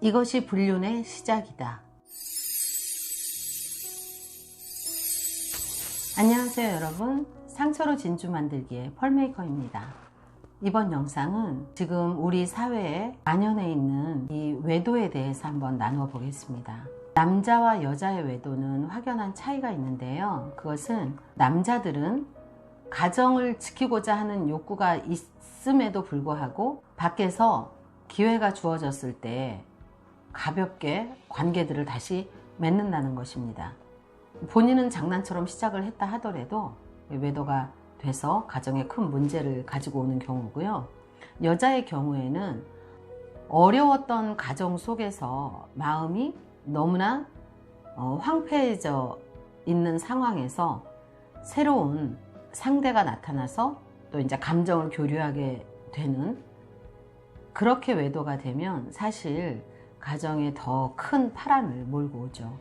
이것이 불륜의 시작이다. 안녕하세요 여러분, 상처로 진주 만들기의 펄메이커입니다. 이번 영상은 지금 우리 사회에 만연해 있는 이 외도에 대해서 한번 나누어 보겠습니다. 남자와 여자의 외도는 확연한 차이가 있는데요, 그것은 남자들은 가정을 지키고자 하는 욕구가 있음에도 불구하고 밖에서 기회가 주어졌을 때 가볍게 관계들을 다시 맺는다는 것입니다. 본인은 장난처럼 시작을 했다 하더라도 외도가 돼서 가정에 큰 문제를 가지고 오는 경우고요. 여자의 경우에는 어려웠던 가정 속에서 마음이 너무나 황폐해져 있는 상황에서 새로운 상대가 나타나서 또 이제 감정을 교류하게 되는, 그렇게 외도가 되면 사실 가정에 더 큰 파란을 몰고 오죠.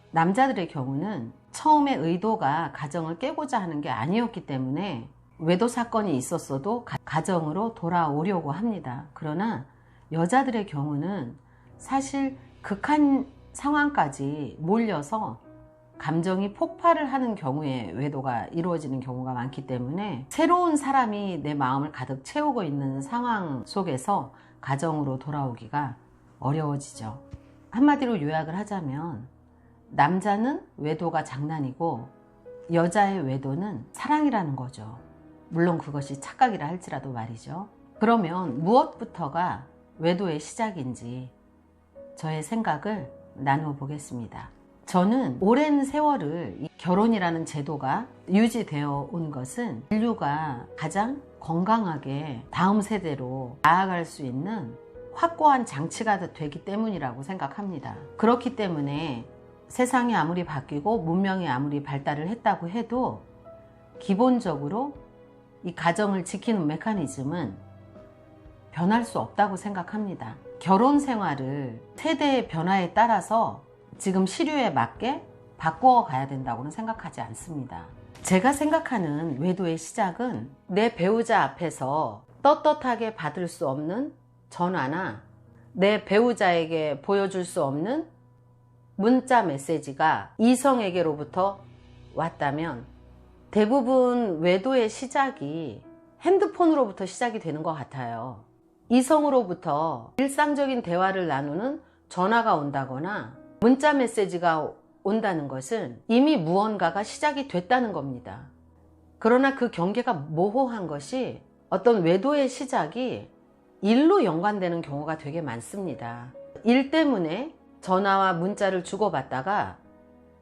남자들의 경우는 처음에 의도가 가정을 깨고자 하는 게 아니었기 때문에 외도 사건이 있었어도 가정으로 돌아오려고 합니다. 그러나 여자들의 경우는 사실 극한 상황까지 몰려서 감정이 폭발을 하는 경우에 외도가 이루어지는 경우가 많기 때문에 새로운 사람이 내 마음을 가득 채우고 있는 상황 속에서 가정으로 돌아오기가 어려워지죠. 한마디로 요약을 하자면 남자는 외도가 장난이고 여자의 외도는 사랑이라는 거죠. 물론 그것이 착각이라 할지라도 말이죠. 그러면 무엇부터가 외도의 시작인지 저의 생각을 나누어 보겠습니다. 저는 오랜 세월을 이 결혼이라는 제도가 유지되어 온 것은 인류가 가장 건강하게 다음 세대로 나아갈 수 있는 확고한 장치가 되기 때문이라고 생각합니다. 그렇기 때문에 세상이 아무리 바뀌고 문명이 아무리 발달을 했다고 해도 기본적으로 이 가정을 지키는 메커니즘은 변할 수 없다고 생각합니다. 결혼 생활을 세대의 변화에 따라서 지금 시류에 맞게 바꾸어 가야 된다고는 생각하지 않습니다. 제가 생각하는 외도의 시작은 내 배우자 앞에서 떳떳하게 받을 수 없는 전화나 내 배우자에게 보여줄 수 없는 문자 메시지가 이성에게로부터 왔다면 대부분 외도의 시작이 핸드폰으로부터 시작이 되는 것 같아요. 이성으로부터 일상적인 대화를 나누는 전화가 온다거나 문자 메시지가 온다는 것은 이미 무언가가 시작이 됐다는 겁니다. 그러나 그 경계가 모호한 것이 어떤 외도의 시작이 일로 연관되는 경우가 되게 많습니다. 일 때문에 전화와 문자를 주고받다가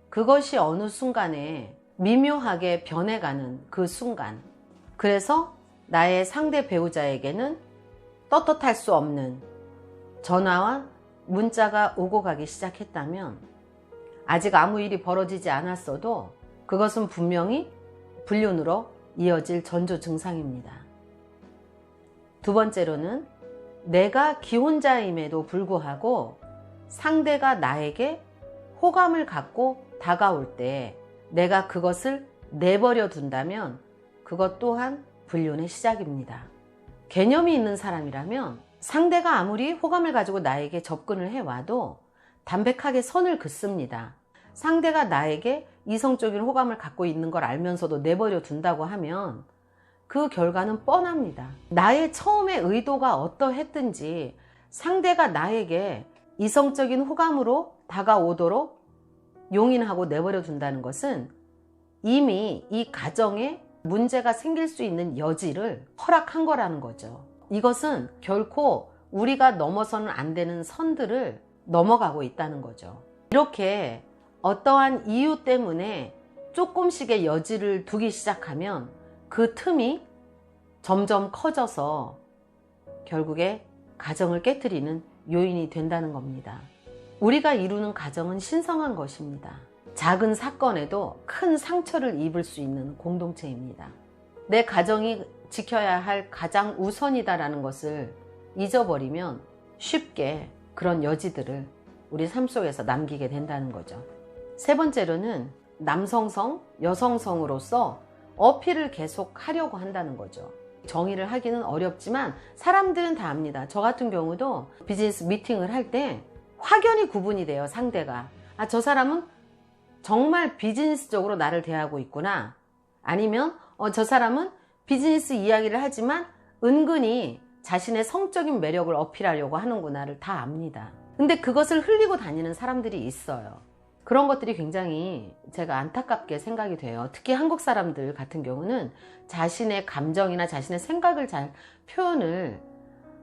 그것이 어느 순간에 미묘하게 변해가는 그 순간, 그래서 나의 상대 배우자에게는 떳떳할 수 없는 전화와 문자가 오고 가기 시작했다면 아직 아무 일이 벌어지지 않았어도 그것은 분명히 불륜으로 이어질 전조 증상입니다. 두 번째로는 내가 기혼자임에도 불구하고 상대가 나에게 호감을 갖고 다가올 때 내가 그것을 내버려 둔다면 그것 또한 불륜의 시작입니다. 개념이 있는 사람이라면 상대가 아무리 호감을 가지고 나에게 접근을 해와도 담백하게 선을 긋습니다. 상대가 나에게 이성적인 호감을 갖고 있는 걸 알면서도 내버려 둔다고 하면 그 결과는 뻔합니다. 나의 처음의 의도가 어떠했든지 상대가 나에게 이성적인 호감으로 다가오도록 용인하고 내버려 둔다는 것은 이미 이 가정에 문제가 생길 수 있는 여지를 허락한 거라는 거죠. 이것은 결코 우리가 넘어서는 안 되는 선들을 넘어가고 있다는 거죠. 이렇게 어떠한 이유 때문에 조금씩의 여지를 두기 시작하면 그 틈이 점점 커져서 결국에 가정을 깨트리는 요인이 된다는 겁니다. 우리가 이루는 가정은 신성한 것입니다. 작은 사건에도 큰 상처를 입을 수 있는 공동체입니다. 내 가정이 지켜야 할 가장 우선이다라는 것을 잊어버리면 쉽게 그런 여지들을 우리 삶 속에서 남기게 된다는 거죠. 세 번째로는 남성성, 여성성으로서 어필을 계속 하려고 한다는 거죠. 정의를 하기는 어렵지만 사람들은 다 압니다. 저 같은 경우도 비즈니스 미팅을 할 때 확연히 구분이 돼요. 상대가. 아, 저 사람은 정말 비즈니스적으로 나를 대하고 있구나. 아니면 저 사람은 비즈니스 이야기를 하지만 은근히 자신의 성적인 매력을 어필하려고 하는구나를 다 압니다. 근데 그것을 흘리고 다니는 사람들이 있어요. 그런 것들이 굉장히 제가 안타깝게 생각이 돼요. 특히 한국 사람들 같은 경우는 자신의 감정이나 자신의 생각을 잘 표현을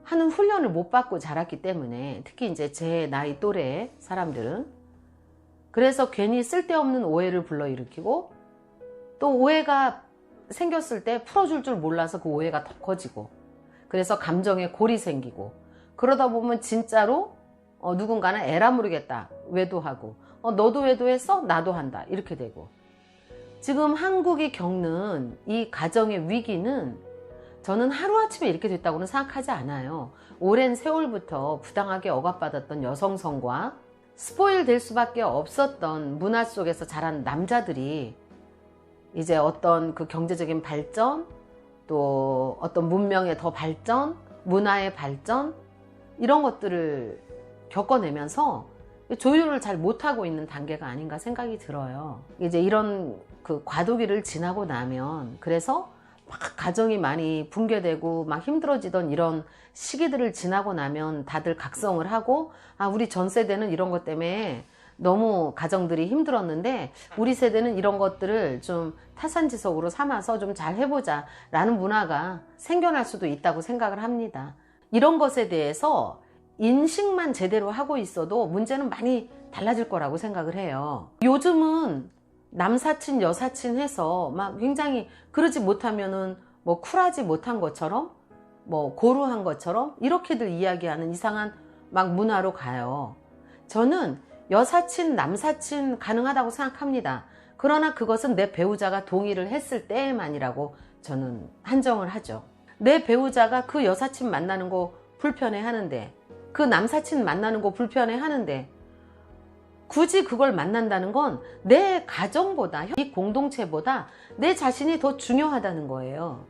하는 훈련을 못 받고 자랐기 때문에, 특히 이제 제 나이 또래 사람들은 그래서 괜히 쓸데없는 오해를 불러일으키고, 또 오해가 생겼을 때 풀어줄 줄 몰라서 그 오해가 더 커지고, 그래서 감정에 골이 생기고, 그러다 보면 진짜로 누군가는 에라 모르겠다 외도하고, 너도 외도했어? 나도 한다 이렇게 되고. 지금 한국이 겪는 이 가정의 위기는 저는 하루아침에 이렇게 됐다고는 생각하지 않아요. 오랜 세월부터 부당하게 억압받았던 여성성과 스포일 될 수밖에 없었던 문화 속에서 자란 남자들이 이제 어떤 그 경제적인 발전, 또 어떤 문명의 더 발전, 문화의 발전, 이런 것들을 겪어내면서 조율을 잘 못하고 있는 단계가 아닌가 생각이 들어요. 이제 이런 그 과도기를 지나고 나면, 그래서 막 가정이 많이 붕괴되고 막 힘들어지던 이런 시기들을 지나고 나면 다들 각성을 하고, 아, 우리 전 세대는 이런 것 때문에 너무 가정들이 힘들었는데 우리 세대는 이런 것들을 좀 타산지석으로 삼아서 좀 잘 해보자 라는 문화가 생겨날 수도 있다고 생각을 합니다. 이런 것에 대해서 인식만 제대로 하고 있어도 문제는 많이 달라질 거라고 생각을 해요. 요즘은 남사친 여사친 해서 막 굉장히 그러지 못하면은 뭐 쿨하지 못한 것처럼, 뭐 고루한 것처럼 이렇게들 이야기하는 이상한 막 문화로 가요. 저는 여사친 남사친 가능하다고 생각합니다. 그러나 그것은 내 배우자가 동의를 했을 때만이라고 저는 한정을 하죠. 내 배우자가 그 여사친 만나는 거 불편해 하는데, 그 남사친 만나는 거 불편해 하는데, 굳이 그걸 만난다는 건 내 가정보다, 이 공동체보다 내 자신이 더 중요하다는 거예요.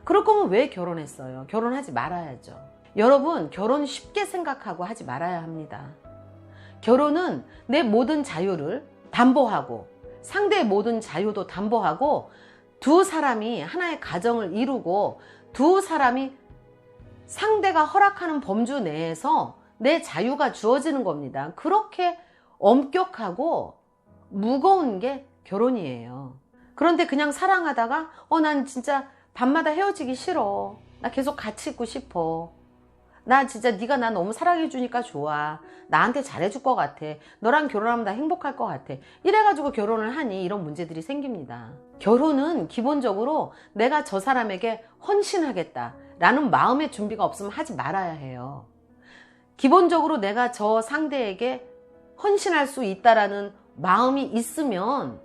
그럴 거면 왜 결혼했어요? 결혼하지 말아야죠. 여러분, 결혼 쉽게 생각하고 하지 말아야 합니다. 결혼은 내 모든 자유를 담보하고 상대의 모든 자유도 담보하고, 두 사람이 하나의 가정을 이루고 두 사람이 상대가 허락하는 범주 내에서 내 자유가 주어지는 겁니다. 그렇게 엄격하고 무거운 게 결혼이에요. 그런데 그냥 사랑하다가 난 진짜 밤마다 헤어지기 싫어, 나 계속 같이 있고 싶어, 나 진짜 네가 나 너무 사랑해 주니까 좋아, 나한테 잘해줄 것 같아, 너랑 결혼하면 나 행복할 것 같아, 이래가지고 결혼을 하니 이런 문제들이 생깁니다. 결혼은 기본적으로 내가 저 사람에게 헌신하겠다 라는 마음의 준비가 없으면 하지 말아야 해요. 기본적으로 내가 저 상대에게 헌신할 수 있다라는 마음이 있으면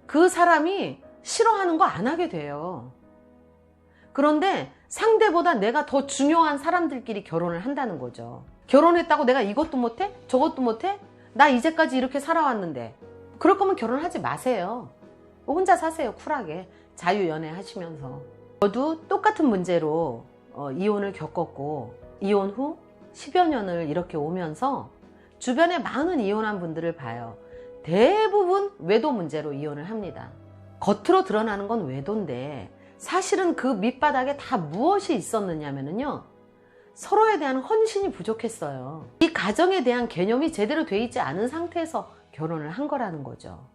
그 사람이 싫어하는 거 안 하게 돼요. 그런데 상대보다 내가 더 중요한 사람들끼리 결혼을 한다는 거죠. 결혼했다고 내가 이것도 못해? 저것도 못해? 나 이제까지 이렇게 살아왔는데. 그럴 거면 결혼하지 마세요. 혼자 사세요. 쿨하게 자유연애 하시면서. 저도 똑같은 문제로 이혼을 겪었고, 이혼 후 10여 년을 이렇게 오면서 주변에 많은 이혼한 분들을 봐요. 대부분 외도 문제로 이혼을 합니다. 겉으로 드러나는 건 외도인데 사실은 그 밑바닥에 다 무엇이 있었느냐면요, 서로에 대한 헌신이 부족했어요. 이 가정에 대한 개념이 제대로 돼 있지 않은 상태에서 결혼을 한 거라는 거죠.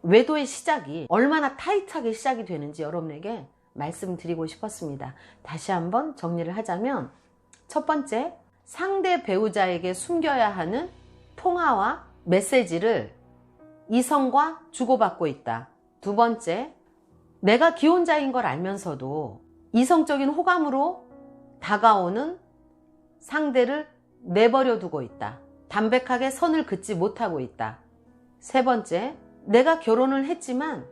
외도의 시작이 얼마나 타이트하게 시작이 되는지 여러분에게 말씀드리고 싶었습니다. 다시 한번 정리를 하자면, 첫 번째, 상대 배우자에게 숨겨야 하는 통화와 메시지를 이성과 주고받고 있다. 두 번째, 내가 기혼자인 걸 알면서도 이성적인 호감으로 다가오는 상대를 내버려 두고 있다. 담백하게 선을 긋지 못하고 있다. 세 번째, 내가 결혼을 했지만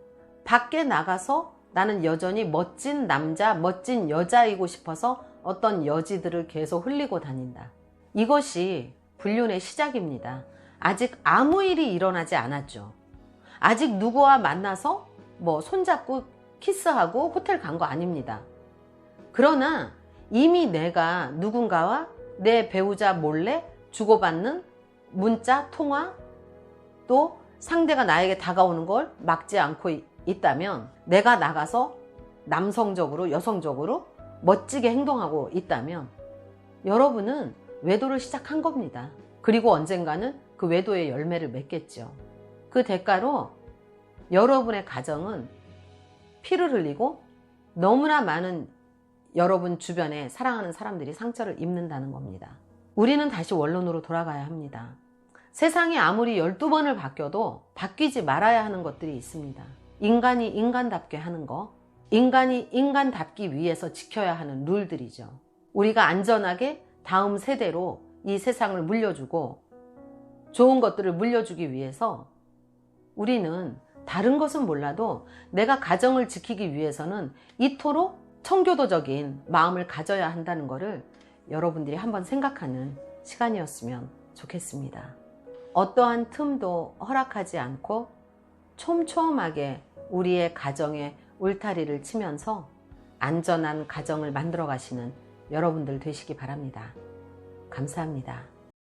밖에 나가서 나는 여전히 멋진 남자, 멋진 여자이고 싶어서 어떤 여지들을 계속 흘리고 다닌다. 이것이 불륜의 시작입니다. 아직 아무 일이 일어나지 않았죠. 아직 누구와 만나서 뭐 손잡고 키스하고 호텔 간 거 아닙니다. 그러나 이미 내가 누군가와 내 배우자 몰래 주고받는 문자, 통화, 또 상대가 나에게 다가오는 걸 막지 않고 있다면, 내가 나가서 남성적으로, 여성적으로 멋지게 행동하고 있다면 여러분은 외도를 시작한 겁니다. 그리고 언젠가는 그 외도의 열매를 맺겠죠. 그 대가로 여러분의 가정은 피를 흘리고 너무나 많은 여러분 주변에 사랑하는 사람들이 상처를 입는다는 겁니다. 우리는 다시 원론으로 돌아가야 합니다. 세상이 아무리 12번을 바뀌어도 바뀌지 말아야 하는 것들이 있습니다. 인간이 인간답게 하는 거, 인간이 인간답기 위해서 지켜야 하는 룰들이죠. 우리가 안전하게 다음 세대로 이 세상을 물려주고 좋은 것들을 물려주기 위해서 우리는 다른 것은 몰라도 내가 가정을 지키기 위해서는 이토록 청교도적인 마음을 가져야 한다는 것을 여러분들이 한번 생각하는 시간이었으면 좋겠습니다. 어떠한 틈도 허락하지 않고 촘촘하게 우리의 가정에 울타리를 치면서 안전한 가정을 만들어 가시는 여러분들 되시기 바랍니다. 감사합니다.